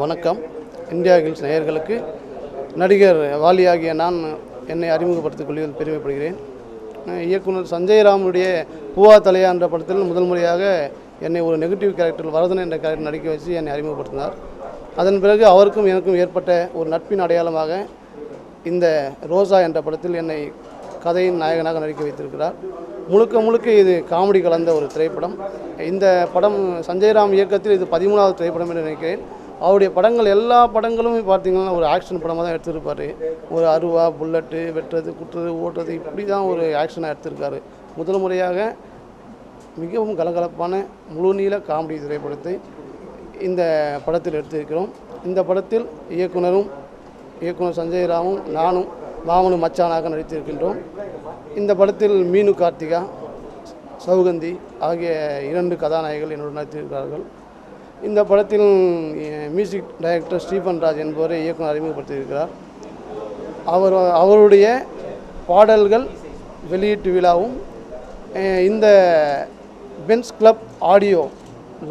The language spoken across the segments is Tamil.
வணக்கம். இந்தியா கில்ஸ் நேயர்களுக்கு நடிகர் வாலியாகிய நான் என்னை அறிமுகப்படுத்திக் கொள்வதில் பெருமைப்படுகிறேன். இயக்குனர் சஞ்சய் ராமுடைய பூவா தலையா என்ற படத்தில் முதல் முறையாக என்னை ஒரு நெகட்டிவ் கேரக்டர் வரதன் என்ற கேரக்டர் நடிக்க வச்சு என்னை அறிமுகப்படுத்தினார். அதன் பிறகு அவருக்கும் எனக்கும் ஏற்பட்ட ஒரு நட்பின் அடையாளமாக இந்த ரோசா என்ற படத்தில் என்னை கதையின் நாயகனாக நடிக்க வைத்திருக்கிறார். முழுக்க இது காமெடி கலந்த ஒரு திரைப்படம். இந்த படம் சஞ்சய் ராம் இயக்கத்தில் இது 13வது திரைப்படம் என்று நினைக்கிறேன். அவருடைய படங்கள் எல்லா படங்களும் பார்த்திங்கன்னா ஒரு ஆக்ஷன் படமாக தான் எடுத்திருப்பார். ஒரு அருவா, புல்லட்டு, வெட்டுறது, குட்டுறது, ஓட்டுறது, இப்படி தான் ஒரு ஆக்ஷனாக எடுத்திருக்காரு. முதல் முறையாக மிகவும் கலகலப்பான முழு நீள காமெடி திரைப்படத்தை இந்த படத்தில் எடுத்திருக்கிறோம். இந்த படத்தில் இயக்குனர் சஞ்சய் ராமும் நானும் மாமனும் மச்சானாக நடித்திருக்கின்றோம். இந்த படத்தில் மீனு கார்த்திகா, சௌகந்தி ஆகிய 2 கதாநாயகிகள் என்னுடன் நடித்திருக்கிறார்கள். இந்த படத்தில் மியூசிக் டைரக்டர் ஸ்டீபன் ராஜ் என்பவரை இயக்குனர் அறிமுகப்படுத்தியிருக்கிறார். அவருடைய பாடல்கள் வெளியீட்டு விழாவும் இந்த Benz club audio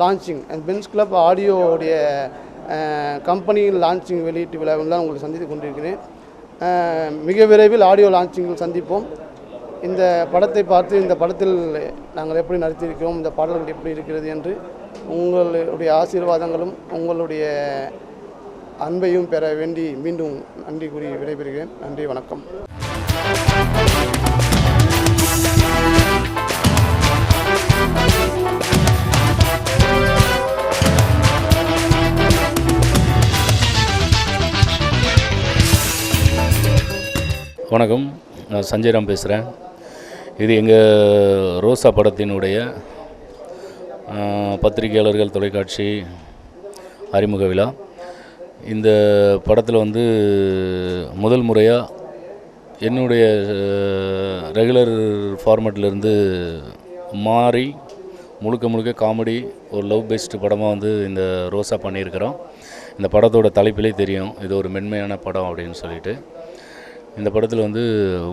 launching, Benz club ஆடியோவுடைய கம்பெனியின் லான்ச்சிங் வெளியீட்டு விழாவில் தான் உங்களை சந்தித்து கொண்டிருக்கிறேன். மிக விரைவில் ஆடியோ லான்ச்சிங்கில் சந்திப்போம். இந்த படத்தை பார்த்து இந்த படத்தில் நாங்கள் எப்படி நடித்திருக்கிறோம், இந்த பாடல்கள் எப்படி இருக்கிறது என்று உங்களுடைய ஆசீர்வாதங்களும் உங்களுடைய அன்பையும் பெற வேண்டி மீண்டும் நன்றி கூறி விடைபெறுகிறேன். நன்றி, வணக்கம். வணக்கம், நான் சஞ்சய் ராம் பேசுகிறேன். இது எங்கள் ரோசா படத்தினுடைய பத்திரிகையாளர்கள் தொலைக்காட்சி அறிமுக விழா. இந்த படத்தில் முதல் முறையாக என்னுடைய ரெகுலர் ஃபார்மேட்லேருந்து மாறி முழுக்க காமெடி ஒரு லவ் பேஸ்டு படமாக இந்த ரோசா பண்ணியிருக்கிறோம். இந்த படத்தோட தலைப்பிலே தெரியும், இது ஒரு மென்மையான படம் அப்படின்னு சொல்லிட்டு. இந்த படத்தில்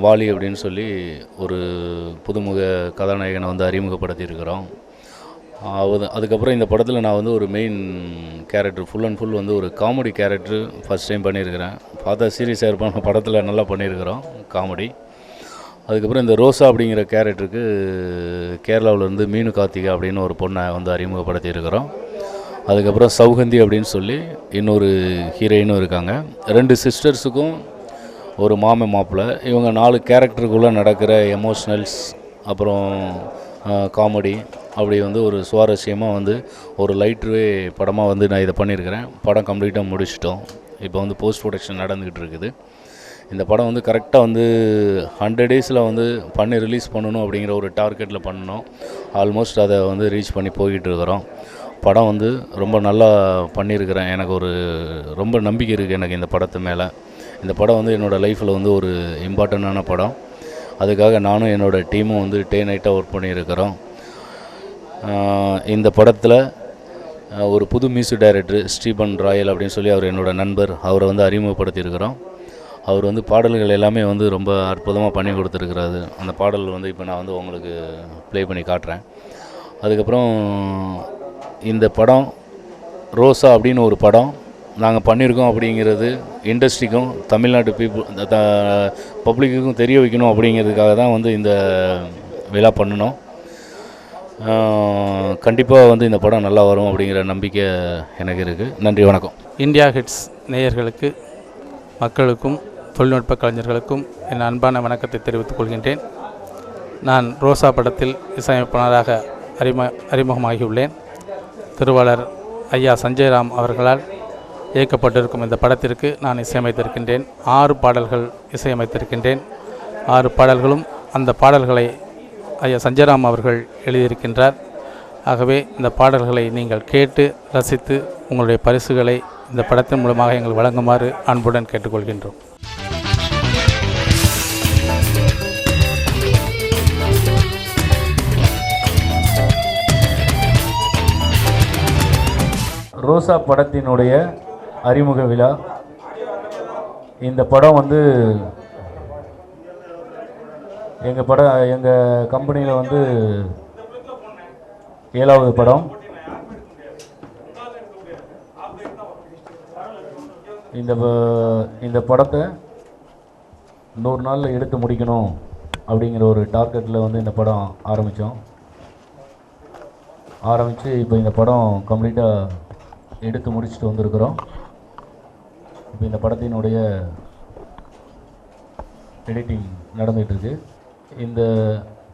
வாலி அப்படின்னு சொல்லி ஒரு புதுமுக கதாநாயகனை அறிமுகப்படுத்தியிருக்கிறோம். அதுக்கப்புறம் இந்த படத்தில் நான் ஒரு main character, full and full ஒரு காமெடி கேரக்டர் ஃபஸ்ட் டைம் பண்ணியிருக்கிறேன். பார்த்தா சீரியஸாக இருப்பான படத்தில் நல்லா பண்ணியிருக்கிறோம் காமெடி. அதுக்கப்புறம் இந்த ரோசா அப்படிங்கிற கேரக்டருக்கு கேரளாவிலேருந்து மீனு கார்த்திகா அப்படின்னு ஒரு பொண்ணை அறிமுகப்படுத்தியிருக்கிறோம். அதுக்கப்புறம் சௌகந்தி அப்படின்னு சொல்லி இன்னொரு ஹீரோயினும் இருக்காங்க. 2 சிஸ்டர்ஸுக்கும் ஒரு மாப்பிள்ளை. இவங்க 4 கேரக்டருக்குள்ளே நடக்கிற எமோஷ்னல்ஸ், அப்புறம் காமெடி, அப்படி ஒரு சுவாரஸ்யமாக ஒரு லைட்வே படமாக நான் இதை பண்ணியிருக்கிறேன். படம் கம்ப்ளீட்டாக முடிச்சிட்டோம். இப்போ போஸ்ட் ப்ரொடக்ஷன் நடந்துக்கிட்டு இருக்குது. இந்த படம் கரெக்டாக 100 டேஸில் பண்ணி ரிலீஸ் பண்ணணும் அப்படிங்கிற ஒரு டார்கெட்டில் பண்ணணும். ஆல்மோஸ்ட் அதை ரீச் பண்ணி போய்கிட்டு இருக்கிறோம். படம் ரொம்ப நல்லா பண்ணியிருக்கிறேன். எனக்கு ரொம்ப நம்பிக்கை இருக்குது எனக்கு இந்த படத்து மேலே. இந்த படம் என்னோடய லைஃப்பில் ஒரு இம்பார்ட்டண்டான படம். அதுக்காக நானும் என்னோடய டீமும் டே நைட்டாக ஒர்க் பண்ணியிருக்கிறோம். இந்த படத்தில் ஒரு புது மியூசிக் டைரக்டர் ஸ்டீபன் ராயல் அப்படின்னு சொல்லி அவர் என்னோடய நண்பர், அவரை அறிமுகப்படுத்தியிருக்கிறோம். அவர் பாடல்கள் எல்லாமே ரொம்ப அற்புதமாக பண்ணி கொடுத்துருக்கிறாரு. அந்த பாடல் இப்போ நான் உங்களுக்கு ப்ளே பண்ணி காட்டுறேன். அதுக்கப்புறம் இந்த படம் ரோசா அப்படின்னு ஒரு படம் நாங்கள் பண்ணியிருக்கோம் அப்படிங்கிறது இண்டஸ்ட்ரிக்கும் தமிழ்நாட்டு பப்ளிக்குக்கும் தெரிய வைக்கணும் அப்படிங்கிறதுக்காக தான் இந்த விழா பண்ணணும். கண்டிப்பாக இந்த படம் நல்லா வரும் அப்படிங்கிற நம்பிக்கை எனக்கு இருக்குது. நன்றி, வணக்கம். இந்தியா ஹிட்ஸ் நேயர்களுக்கு, மக்களுக்கும் தொழில்நுட்ப கலைஞர்களுக்கும் என் அன்பான வணக்கத்தை தெரிவித்துக் கொள்கின்றேன். நான் ரோசா படத்தில் இசையமைப்பாளராக அறிமுகமாகியுள்ளேன். திருவாளர் ஐயா சஞ்சய் ராம் அவர்களால் இயக்கப்பட்டிருக்கும் இந்த படத்திற்கு நான் இசையமைத்திருக்கின்றேன். 6 பாடல்கள் இசையமைத்திருக்கின்றேன். 6 பாடல்களும் அந்த பாடல்களை ஐயா சஞ்சய் ராம் அவர்கள் எழுதியிருக்கின்றார். ஆகவே இந்த பாடல்களை நீங்கள் கேட்டு ரசித்து உங்களுடைய பரிசுகளை இந்த படத்தின் மூலமாக எங்கள் வழங்குமாறு அன்புடன் கேட்டுக்கொள்கின்றோம். ரோசா படத்தினுடைய அறிமுக விழா. இந்த படம் எங்கள் கம்பெனியில் 7வது படம். இந்த படத்தை 100 நாளில் எடுத்து முடிக்கணும் அப்படிங்கிற ஒரு டார்கெட்டில் வந்து இந்த படம் ஆரம்பித்து இப்போ இந்த படம் கம்ப்ளீட்டாக எடுத்து முடிச்சுட்டு வந்திருக்கிறோம். இப்போ இந்த படத்தினுடைய எடிட்டிங் நடந்துகிட்ருக்கு. இந்த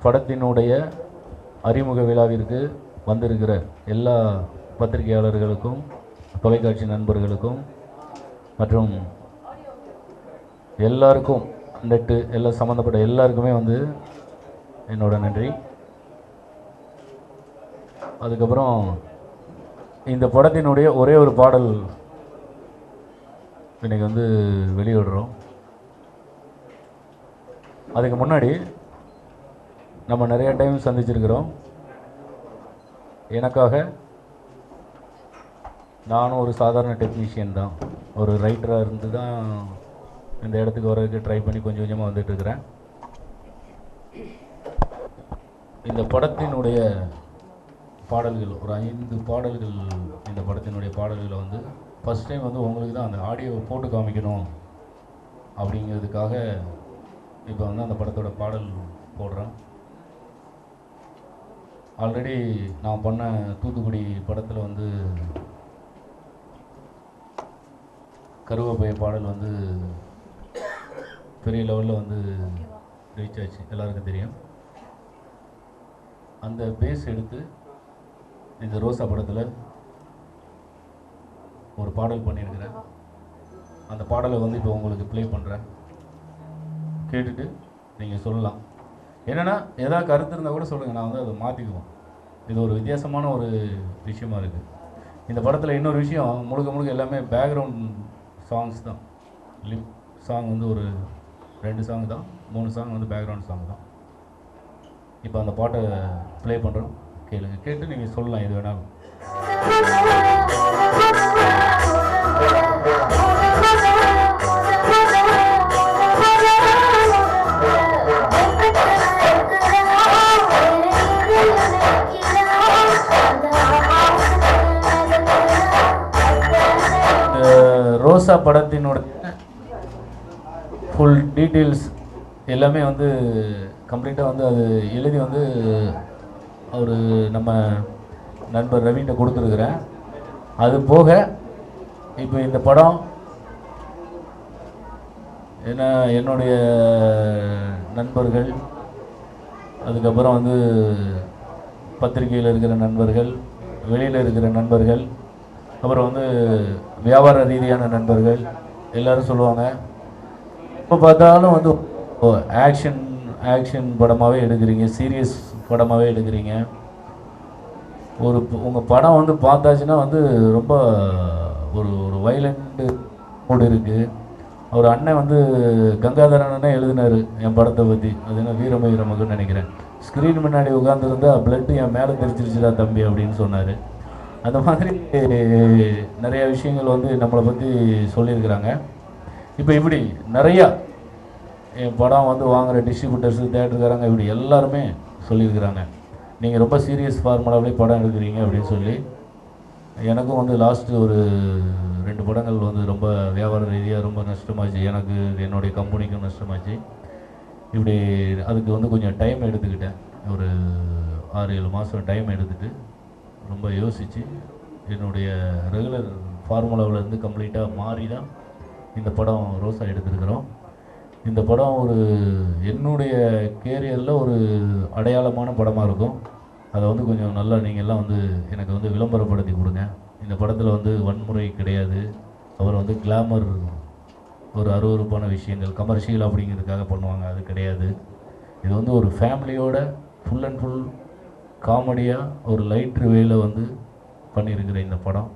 படத்தினுடைய அறிமுக விழாவிற்கு வந்திருக்கிற எல்லா பத்திரிகையாளர்களுக்கும், தொலைக்காட்சி நண்பர்களுக்கும் மற்றும் எல்லாருக்கும், நெட்டு எல்லாம் சம்மந்தப்பட்ட எல்லாருக்குமே வந்து என்னோட நன்றி. அதுக்கப்புறம் இந்த படத்தினுடைய ஒரே ஒரு பாடல் இன்றைக்கி வந்து வெளியிடுறோம். அதுக்கு முன்னாடி நம்ம நிறைய டைம் சந்திச்சிருக்கிறோம். எனக்காக நானும் ஒரு சாதாரண டெக்னீஷியன் தான், ஒரு ரைட்டராக இருந்து தான் இந்த இடத்துக்கு வரதுக்கு ட்ரை பண்ணி கொஞ்சம் கொஞ்சமாக வந்துட்டுருக்கிறேன். இந்த படத்தினுடைய பாடல்கள் ஒரு 5 பாடல்கள், இந்த படத்தினுடைய பாடல்களை வந்து ஃபஸ்ட் டைம் வந்து உங்களுக்கு தான் அந்த ஆடியோவை போட்டு காமிக்கணும் அப்படிங்கிறதுக்காக இப்போ வந்து அந்த படத்தோட பாடல் போடுறேன். ஆல்ரெடி நான் பண்ண தூத்துக்குடி படத்தில் வந்து கருவேப்பைய பாடல் வந்து பெரிய லெவலில் வந்து ரீச் ஆச்சு, எல்லாருக்கும் தெரியும். அந்த பேஸ் எடுத்து இந்த ரோசா படத்தில் ஒரு பாடல் பண்ணியிருக்கிறேன். அந்த பாடலை வந்து இப்போ உங்களுக்கு ப்ளே பண்ணுறேன், கேட்டுட்டு நீங்கள் சொல்லலாம். என்னென்னா எதாவது கருத்து இருந்தால் கூட சொல்லுங்கள், நான் வந்து அதை மாற்றிக்குவோம். இது ஒரு வித்தியாசமான ஒரு விஷயமா இருக்குது. இந்த படத்தில் இன்னொரு விஷயம், முழுக்க எல்லாமே பேக்ரவுண்ட் சாங்ஸ் தான். லிப் சாங் வந்து ஒரு 2 சாங் தான், 3 சாங் வந்து பேக்ரவுண்ட் சாங் தான். இப்போ அந்த பாட்டை ப்ளே பண்ணுறோம், கேளுங்க. கேட்டு நீங்கள் சொல்லலாம் எது வேணாலும். ரோசா படத்தினோட ஃபுல் டீட்டெயில்ஸ் எல்லாமே வந்து கம்ப்ளீட்டாக வந்து அது எழுதி வந்து ஒரு நம்ம நண்பர் ரவிகிட்ட கொடுத்துருக்குறேன். அது போக இப்போ இந்த படம் என்னுடைய நண்பர்கள், அதுக்கப்புறம் வந்து பத்திரிகையில் இருக்கிற நண்பர்கள், வெளியில் இருக்கிற நண்பர்கள், அப்புறம் வந்து வியாபார ரீதியான நண்பர்கள் எல்லோரும் சொல்லுவாங்க, இப்போ பார்த்தாலும் வந்து ஆக்ஷன் படமாகவே எடுக்கிறீங்க, சீரியஸ் படமாகவே எடுக்கிறீங்க. உங்கள் படம் வந்து பார்த்தாச்சுன்னா வந்து ரொம்ப ஒரு வைலண்ட் மூடு இருக்குது. அவர் அண்ணன் வந்து கங்காதரனே எழுதினார் என் படத்தை பற்றி, அது என்ன வீரமயிர மகன் நினைக்கிறேன். ஸ்க்ரீன் முன்னாடி உட்காந்துருந்தா பிளட்டு என் மேலே தெரிச்சிருச்சுடா தம்பி அப்படின்னு சொன்னார். அந்த மாதிரி நிறையா விஷயங்கள் வந்து நம்மளை பற்றி சொல்லியிருக்கிறாங்க. இப்போ இப்படி நிறையா என் படம் வந்து வாங்குகிற டிஸ்ட்ரிபியூட்டர்ஸு, தேட்டருக்காரங்க, இப்படி எல்லாருமே சொல்லியிருக்கிறாங்க, நீங்கள் ரொம்ப சீரியஸ் ஃபார்முலாவிலே படம் எடுக்கிறீங்க அப்படின்னு சொல்லி. எனக்கும் வந்து லாஸ்ட்டு ஒரு 2 படங்கள் வந்து ரொம்ப வியாபார ரீதியாக ரொம்ப நஷ்டமாச்சு, எனக்கு என்னுடைய கம்பெனிக்கும் நஷ்டமாச்சு. இப்படி அதுக்கு வந்து கொஞ்சம் டைம் எடுத்துக்கிட்டேன், ஒரு 6-7 மாதம் டைம் எடுத்துகிட்டு ரொம்ப யோசித்து என்னுடைய ரெகுலர் ஃபார்முலாவிலேருந்து கம்ப்ளீட்டாக மாறி தான் இந்த படம் ரோசா எடுத்துருக்கிறோம். இந்த படம் ஒரு என்னுடைய கேரியரில் ஒரு அடையாளமான படமாக இருக்கும். அதை வந்து கொஞ்சம் நல்லா நீங்கள்லாம் வந்து எனக்கு வந்து விளம்பரப்படுத்தி கொடுங்க. இந்த படத்தில் வந்து வன்முறை கிடையாது, அவர் வந்து கிளாமர் ஒரு அருவருப்பான விஷயங்கள் கமர்ஷியல் அப்படிங்கிறதுக்காக பண்ணுவாங்க, அது கிடையாது. இது வந்து ஒரு ஃபேமிலியோட ஃபுல் அண்ட் ஃபுல் காமெடியாக ஒரு லைட் வேல வந்து பண்ணியிருக்கிற இந்த படம்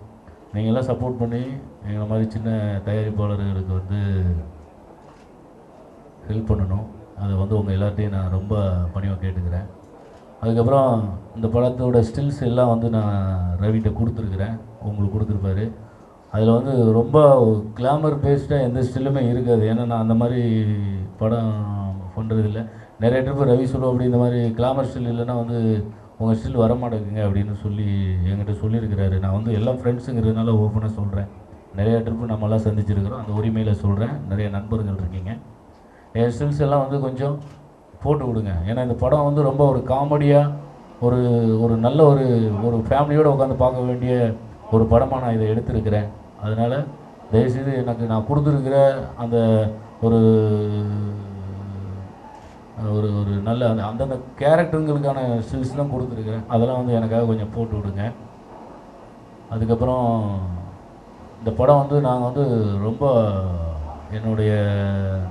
நீங்கள்லாம் சப்போர்ட் பண்ணி எங்களை மாதிரி சின்ன தயாரிப்பாளர்களுக்கு வந்து ஹெல்ப் பண்ணணும். அதை வந்து உங்கள் எல்லாத்தையும் நான் ரொம்ப பணிவாக கேட்டுக்கிறேன். அதுக்கப்புறம் இந்த படத்தோட ஸ்டில்ஸ் எல்லாம் வந்து நான் ரவிகிட்ட கொடுத்துருக்குறேன், உங்களுக்கு கொடுத்துருப்பாரு. அதில் வந்து ரொம்ப கிளாமர் பேஸ்டாக எந்த ஸ்டில்லுமே இருக்காது, ஏன்னா நான் அந்த மாதிரி படம் பண்ணுறதில்ல. நிறைய ட்ரிப்பு ரவி சொல்லுவோம், அப்படி இந்த மாதிரி கிளாமர் ஸ்டில் இல்லைன்னா வந்து உங்கள் ஸ்டில் வரமாட்டேங்குங்க அப்படின்னு சொல்லி என்கிட்ட சொல்லியிருக்கிறாரு. நான் வந்து எல்லாம் ஃப்ரெண்ட்ஸுங்கிறதுனால ஓப்பனாக சொல்கிறேன். நிறைய ட்ரிப்பு நம்மளாம் சந்திச்சிருக்கிறோம். அந்த உரிமையில் சொல்கிறேன், நிறைய நண்பர்கள் இருக்கீங்க. என் ஸ்டில்ஸ் எல்லாம் வந்து கொஞ்சம் போட்டு விடுங்க. ஏன்னா இந்த படம் வந்து ரொம்ப ஒரு காமெடியாக ஒரு ஒரு நல்ல ஒரு ஒரு ஃபேமிலியோடு உட்காந்து பார்க்க வேண்டிய ஒரு படமாக நான் இதை எடுத்திருக்கிறேன். அதனால் தயவுசெய்து எனக்கு நான் கொடுத்துருக்கிற அந்த ஒரு ஒரு ஒரு நல்ல அந்த அந்தந்த கேரக்டருங்களுக்கான ஸ்டில்ஸ்லாம் கொடுத்துருக்குறேன். அதெல்லாம் வந்து எனக்காக கொஞ்சம் போட்டு விடுங்க. அதுக்கப்புறம் இந்த படம் வந்து நாங்கள் வந்து ரொம்ப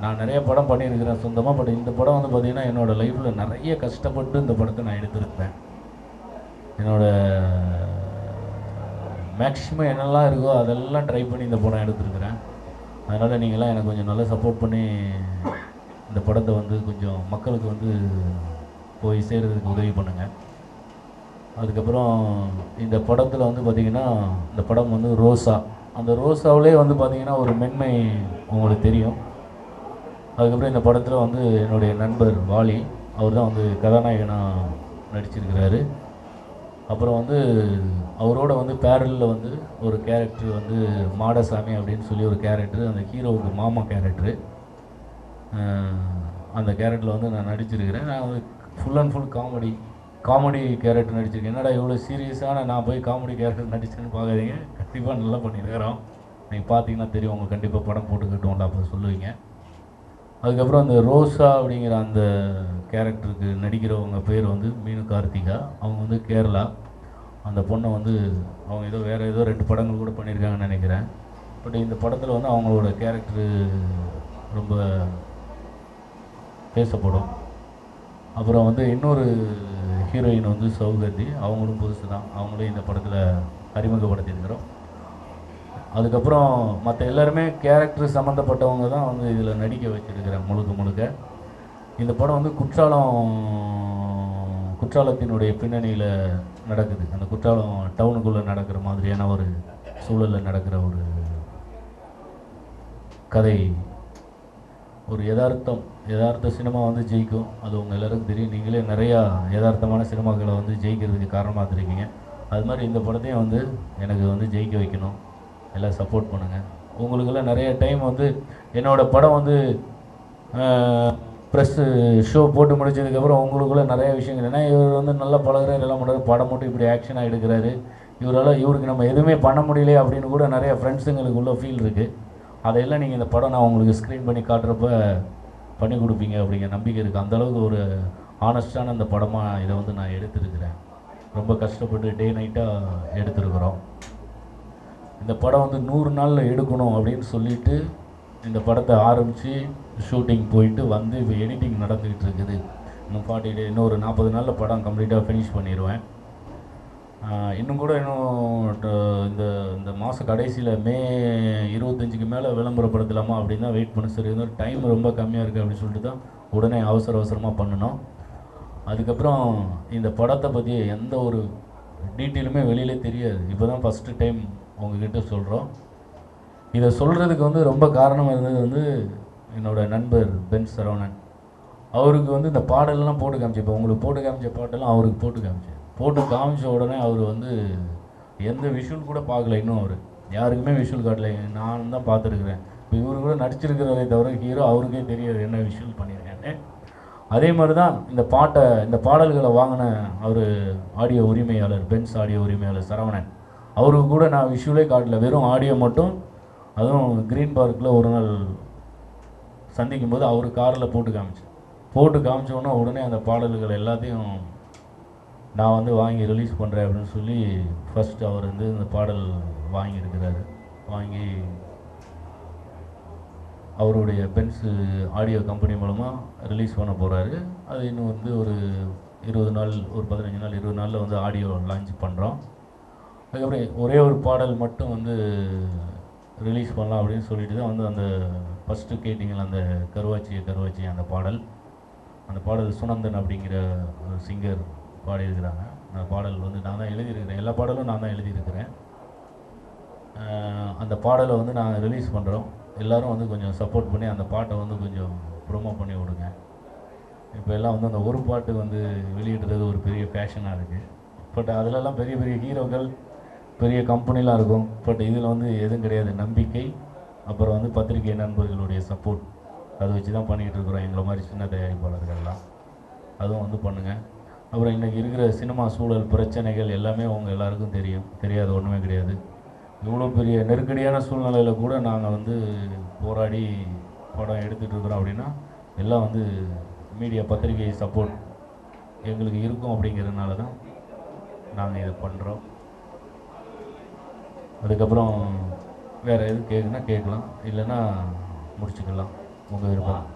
நான் நிறைய படம் பண்ணியிருக்கிறேன் சொந்தமாக. பட் இந்த படம் வந்து பார்த்திங்கன்னா என்னோடய லைஃப்பில் நிறைய கஷ்டப்பட்டு இந்த படத்தை நான் எடுத்திருக்கிறேன். மேக்ஸிமம் என்னெல்லாம் இருக்கோ அதெல்லாம் ட்ரை பண்ணி இந்த படம் எடுத்துருக்கிறேன். அதனால் நீங்கள்லாம் எனக்கு கொஞ்சம் நல்லா சப்போர்ட் பண்ணி இந்த படத்தை வந்து கொஞ்சம் மக்களுக்கு வந்து போய் சேர்கிறதுக்கு உதவி பண்ணுங்கள். அதுக்கப்புறம் இந்த படத்தில் வந்து பார்த்திங்கன்னா இந்த படம் வந்து ரோசா, அந்த ரோசாவிலே வந்து பார்த்திங்கன்னா ஒரு மென்மை உங்களுக்கு தெரியும். அதுக்கப்புறம் இந்த படத்தில் வந்து என்னுடைய நண்பர் வாலி, அவர் தான் வந்து கதாநாயகனாக நடிச்சிருக்கிறாரு. அப்புறம் வந்து அவரோட வந்து பேரலில் வந்து ஒரு கேரக்டர் வந்து மாடசாமி அப்படின்னு சொல்லி ஒரு கேரக்டர், அந்த ஹீரோவுக்கு மாமா கேரக்டரு. அந்த கேரக்டரில் வந்து நான் நடிச்சிருக்கிறேன். நான் வந்து full and full comedy character நடிச்சிருக்கேன். என்னடா இவ்வளோ சீரியஸான நான் போய் காமெடி கேரக்டர் நடிச்சேன்னு பார்க்காதீங்க, கண்டிப்பாக நல்லா பண்ணியிருக்கிறோம். நீங்கள் பார்த்தீங்கன்னா தெரியும், உங்களுக்கு கண்டிப்பாக படம் போட்டுக்கிட்டோம்ல அப்போ சொல்லுவீங்க. அதுக்கப்புறம் அந்த ரோசா அப்படிங்கிற அந்த கேரக்டருக்கு நடிக்கிறவங்க பேர் வந்து மீனு கார்த்திகா. அவங்க வந்து கேரளா. அந்த பொண்ணை வந்து அவங்க வேறு ஏதோ 2 படங்கள் கூட பண்ணியிருக்காங்கன்னு நினைக்கிறேன். பட் இந்த படத்தில் வந்து அவங்களோட கேரக்டரு ரொம்ப பேசப்படும். அப்புறம் வந்து இன்னொரு ஹீரோயின் வந்து சௌகர்தி, அவங்களும் புதுசு தான், அவங்களையும் இந்த படத்தில் அறிமுகப்படுத்தியிருக்கிறோம். அதுக்கப்புறம் மற்ற எல்லாருமே கேரக்டர் சம்மந்தப்பட்டவங்க தான் வந்து இதில் நடிக்க வச்சுருக்கிறேன் முழுக்க. இந்த படம் வந்து குற்றாலத்தினுடைய பின்னணியில் நடக்குது. அந்த குற்றாலம் டவுனுக்குள்ளே நடக்கிற மாதிரியான ஒரு சூழலில் நடக்கிற ஒரு கதை. ஒரு யதார்த்த சினிமா வந்து ஜெயிக்கும், அது உங்கள் எல்லாருக்கும் தெரியும். நீங்களே நிறையா யதார்த்தமான சினிமாக்களை வந்து ஜெயிக்கிறதுக்கு காரணமாக இருக்கீங்க. அது மாதிரி இந்த படத்தையும் வந்து எனக்கு வந்து ஜெயிக்க வைக்கணும், எல்லாம் சப்போர்ட் பண்ணுங்கள். உங்களுக்கெல்லாம் நிறைய டைம் வந்து என்னோடய படம் வந்து ப்ரெஸ்ஸு ஷோ போட்டு முடிச்சதுக்கப்புறம் உங்களுக்குள்ளே நிறைய விஷயங்கள், ஏன்னா இவர் வந்து நல்லா பழகுறாரு, எல்லாம் பண்ணுறாரு, படம் மட்டும் இப்படி ஆக்ஷனாக எடுக்கிறாரு, இவருக்கு நம்ம எதுவுமே பண்ண முடியலையே அப்படின்னு கூட நிறைய ஃப்ரெண்ட்ஸுங்களுக்குள்ள ஃபீல் இருக்குது. அதையெல்லாம் நீங்கள் இந்த படம் நான் உங்களுக்கு ஸ்க்ரீன் பண்ணி காட்டுறப்ப பண்ணி கொடுப்பீங்க அப்படிங்கிற நம்பிக்கை இருக்குது. அந்தளவுக்கு ஒரு ஆனஸ்டான அந்த படமாக இதை வந்து நான் எடுத்துருக்கிறேன். ரொம்ப கஷ்டப்பட்டு டே நைட்டாக எடுத்துருக்குறோம். இந்த படம் வந்து 100 நாளில் எடுக்கணும் அப்படின்னு சொல்லிட்டு இந்த படத்தை ஆரம்பித்து ஷூட்டிங் போயிட்டு வந்து இப்போ எடிட்டிங் நடந்துக்கிட்டு இருக்குது. இன்னும் 40 டே, இன்னும் ஒரு 40 நாளில் படம் கம்ப்ளீட்டாக ஃபினிஷ் பண்ணிடுவேன். இன்னும் இந்த இந்த மாத கடைசியில் மே 25க்கு மேலே விளம்பரப்படுத்தலாமா அப்படின்னு தான் வெயிட் பண்ண. சரி, இருந்தாலும் டைம் ரொம்ப கம்மியாக இருக்குது அப்படின்னு சொல்லிட்டு தான் உடனே அவசரமாக பண்ணணும். அதுக்கப்புறம் இந்த படத்தை பற்றி எந்த ஒரு டீட்டெயிலுமே வெளியிலே தெரியாது. இப்போ தான் ஃபஸ்ட்டு டைம் உங்ககிட்ட சொல்கிறோம். இதை சொல்கிறதுக்கு வந்து ரொம்ப காரணம் இருந்தது வந்து என்னோடய நண்பர் பென் சரவணன். அவருக்கு வந்து இந்த பாடலெல்லாம் போட்டு காமிச்சு, இப்போ உங்களுக்கு போட்டு காமிச்ச பாட்டெல்லாம் அவருக்கு போட்டு காமிச்ச உடனே அவர் வந்து எந்த விஷுவல் கூட பார்க்கல. இன்னும் அவர் யாருக்குமே விஷுவல் காட்டல, நான் தான் பார்த்துருக்குறேன். இப்போ இவர் கூட நடிச்சிருக்கிறதை தவிர ஹீரோ அவருக்கே தெரியாது என்ன விஷுவல் பண்ணியிருக்காங்க. அதே மாதிரி தான் இந்த பாடல்களை வாங்கின அவர் ஆடியோ உரிமையாளர், பென்ஸ் ஆடியோ உரிமையாளர் சரவணன், அவருக்கு கூட நான் விஷுவலே காட்டல, வெறும் ஆடியோ மட்டும். அதுவும் க்ரீன் பார்க்கில் ஒரு நாள் சந்திக்கும் போது அவர் காரில் போட்டு காமிச்சோன்னா உடனே அந்த பாடல்கள் எல்லாத்தையும் நான் வந்து வாங்கி ரிலீஸ் பண்ணுறேன் அப்படின்னு சொல்லி ஃபஸ்ட்டு அவர் வந்து இந்த பாடல் வாங்கியிருக்கிறாரு. வாங்கி அவருடைய பென்ஸு ஆடியோ கம்பெனி மூலமாக ரிலீஸ் பண்ண போகிறாரு. அது இன்னும் வந்து ஒரு 20 நாள், ஒரு 15 நாள், 20 நாளில் வந்து ஆடியோ லான்ச் பண்ணுறோம். அதுக்கப்புறம் ஒரே ஒரு பாடல் மட்டும் வந்து ரிலீஸ் பண்ணலாம் அப்படின்னு சொல்லிட்டு தான் வந்து அந்த ஃபஸ்ட்டு கேட்டிங்கள் அந்த கருவாச்சி அந்த பாடல் சுனந்தன் அப்படிங்கிற ஒரு சிங்கர் பாடியிருக்கிறாங்க. அந்த பாடல் வந்து நான் தான் எழுதியிருக்கிறேன், எல்லா பாடலும் நான் தான் எழுதியிருக்கிறேன். அந்த பாடலை வந்து நாங்கள் ரிலீஸ் பண்ணுறோம். எல்லோரும் வந்து கொஞ்சம் சப்போர்ட் பண்ணி அந்த பாட்டை வந்து கொஞ்சம் ப்ரொமோ பண்ணி விடுங்க. இப்போ எல்லாம் வந்து அந்த ஒரு பாட்டு வந்து வெளியிடுறது ஒரு பெரிய ஃபேஷனாக இருக்குது. பட் அதிலெல்லாம் பெரிய பெரிய ஹீரோக்கள், பெரிய கம்பெனிலாம் இருக்கும். பட் இதில் வந்து எதுவும் கிடையாது. நம்பிக்கை, அப்புறம் வந்து பத்திரிகை நண்பர்களுடைய சப்போர்ட், அதை வச்சு தான் பண்ணிக்கிட்டு இருக்கிறோம் எங்களை மாதிரி சின்ன தயாரிப்பாளர்கள்லாம். அதுவும் வந்து பண்ணுங்கள். அப்புறம் இன்றைக்கி இருக்கிற சினிமா சூழல் பிரச்சனைகள் எல்லாமே அவங்க எல்லாருக்கும் தெரியும். தெரியாத ஒன்றுமே கிடையாது. இவ்வளோ பெரிய நெருக்கடியான சூழ்நிலையில் கூட நாங்கள் வந்து போராடி படம் எடுத்துகிட்டு இருக்கிறோம் அப்படின்னா எல்லாம் வந்து மீடியா பத்திரிகை சப்போர்ட் எங்களுக்கு இருக்கும். அப்படிங்கிறதுனால தான் நாங்கள் இதை பண்ணுறோம். அதுக்கப்புறம் வேறு எதுவும் கேட்குன்னா கேட்கலாம், இல்லைன்னா முடிச்சுக்கலாம், உங்கள் விருப்பம்.